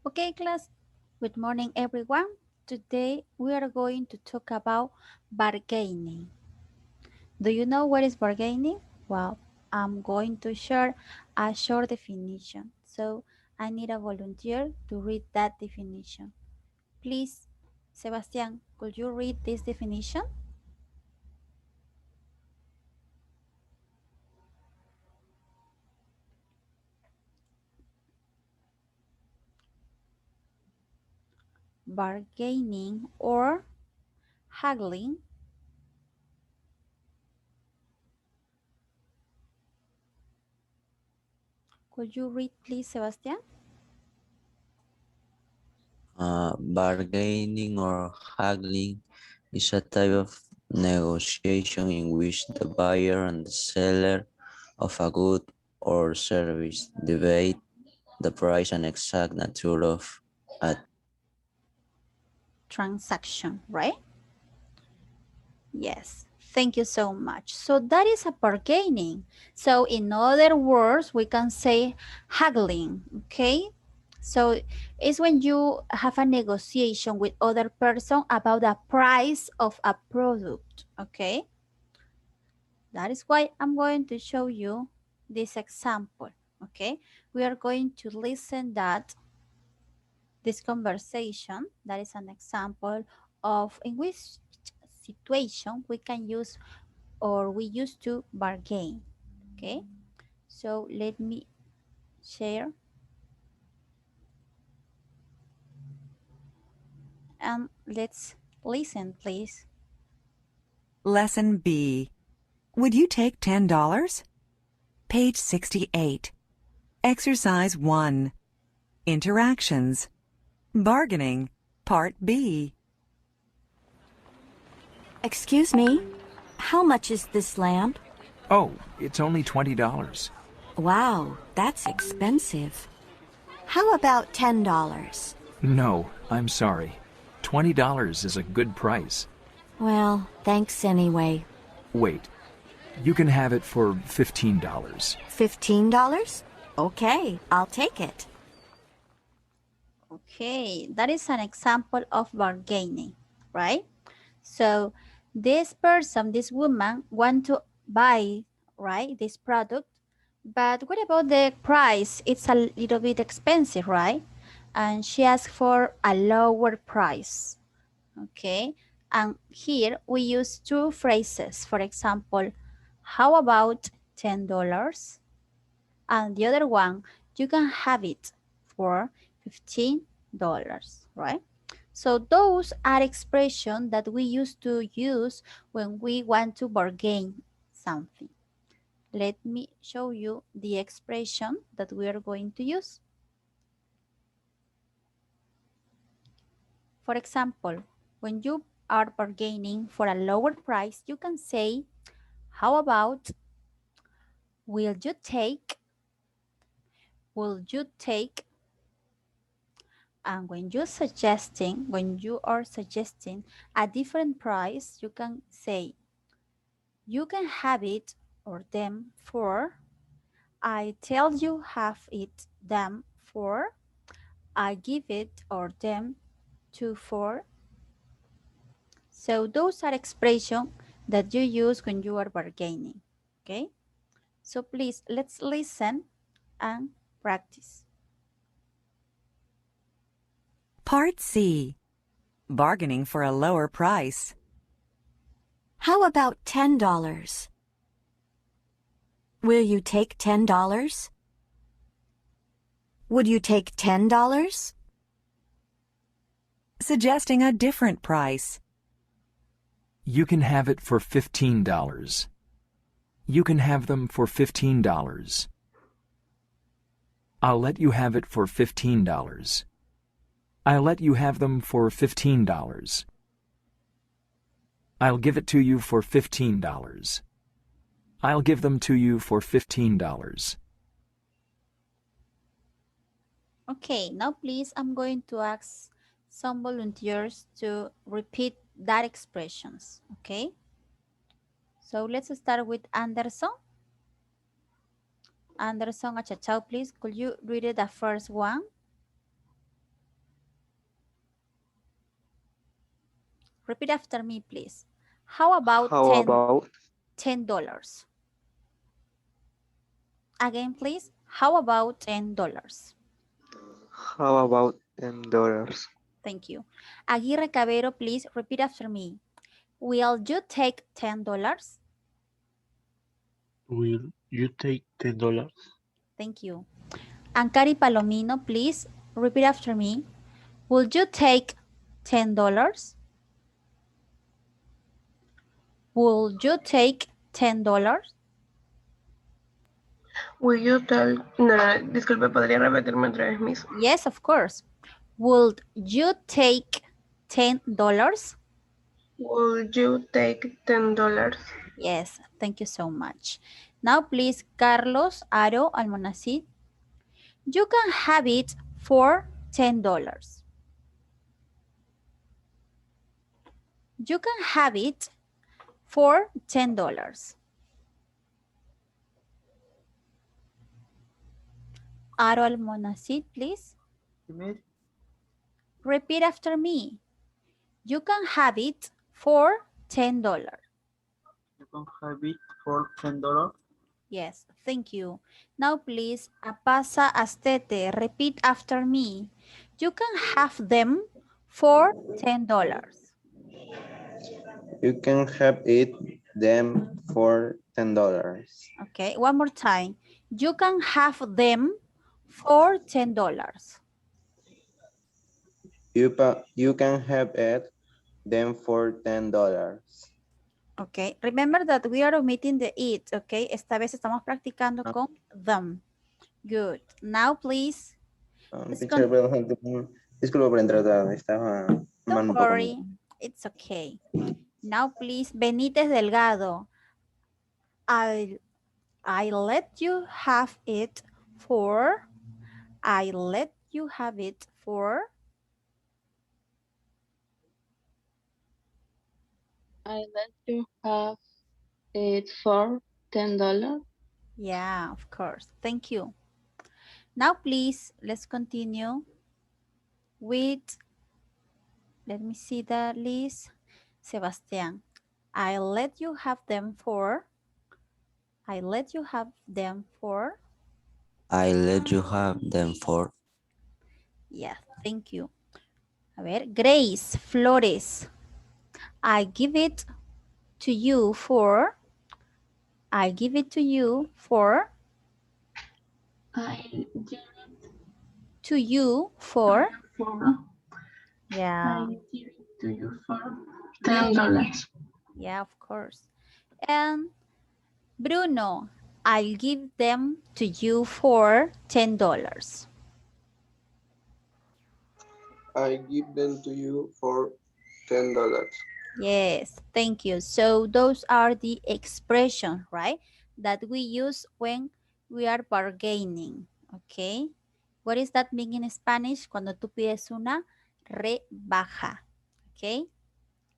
Okay, class. Good morning, everyone. Today we are going to talk about bargaining. Do you know what is bargaining? Well, I'm going to share a short definition. So I need a volunteer to read that definition. Please, Sebastian, could you read this definition? Bargaining or haggling. Could you read, please, Sebastian? Bargaining or haggling is a type of negotiation in which the buyer and the seller of a good or service debate the price and exact nature of a Transaction, right? Yes, thank you so much. So that is a bargaining. So in other words, we can say haggling, okay? So it's when you have a negotiation with other person about the price of a product, okay? That is why I'm going to show you this example, okay? We are going to listen that this conversation, that is an example of in which situation we can use or we used to bargain. Okay, so let me share and let's listen, please. Lesson B. Would you take $10? Page 68. Exercise 1. Interactions. Bargaining. Part B. Excuse me, how much is this lamp? Oh, it's only $20. Wow, that's expensive. How about $10? No, I'm sorry. $20 is a good price. Well, thanks anyway. Wait, you can have it for $15. $15? Okay, I'll take it. Okay, that is an example of bargaining, right? So this person, this woman want to buy, right, this product, but what about the price? It's a little bit expensive, right? And she asked for a lower price. Okay, and here we use two phrases. For example, how about $10? And the other one, you can have it for $15, right? So those are expressions that we used to use when we want to bargain something. Let me show you the expression that we are going to use. For example, when you are bargaining for a lower price, you can say, how about, will you take, will you take? And when you are suggesting a different price, you can say, you can have it or them for, I tell you have it them for, I give it or them to for. So those are expressions that you use when you are bargaining. Okay? So please, let's listen and practice. Part C. Bargaining for a lower price. How about $10? Will you take $10? Would you take $10? Suggesting a different price. You can have it for $15. You can have them for $15. I'll let you have it for $15. I'll let you have them for $15. I'll give it to you for $15. I'll give them to you for $15. Okay, now please, I'm going to ask some volunteers to repeat that expressions, okay? So let's start with Anderson. Anderson Achachao, please, could you read it the first one? Repeat after me, please. How about How about $10? Again, please. How about $10? $10? Thank you. Aguirre Cabero, please repeat after me. Will you take $10? Will you take $10? Thank you. Ancari Palomino, please repeat after me. Will you take $10? Will you take $10? Will you tell... No, disculpe, ¿podría repetirme otra vez, Miss? Yes, of course. Would you take $10? Will you take $10? Yes, thank you so much. Now, please, Carlos Aro Almonacid. You can have it for $10. You can have it for $10. Aro Almonacid, please. Repeat after me. You can have it for $10. You can have it for $10. Yes, thank you. Now please, Apasa Astete, repeat after me. You can have them for $10. You can have it them for $10. Okay, one more time. You can have them for $10. You can have it them for $10. Okay, remember that we are omitting the it, okay? Esta vez estamos practicando con them. Good. Now please. Teacher, disculpa por entrar tarde, estaba Don't mal un poco. worry, it's okay. Now please, Benítez Delgado. I let you have it for, I let you have it for, I let you have it for $10. yeah, of course. Thank you. Now, please, let's continue with, let me see the list. Sebastian, I let you have them for, I let you have them for, I let you have them for. yeah, thank you. A ver, Grace Flores, I give it to you for, I give it to you for, I give to you for, for yeah, I give it to you for $10. yeah, of course. And Bruno, I'll give them to you for $10. I give them to you for $10. Yes, thank you. So those are the expressions, right, that we use when we are bargaining, okay? What does that mean in Spanish? Cuando tú pides una rebaja, okay?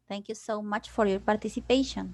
Thank you so much for your participation.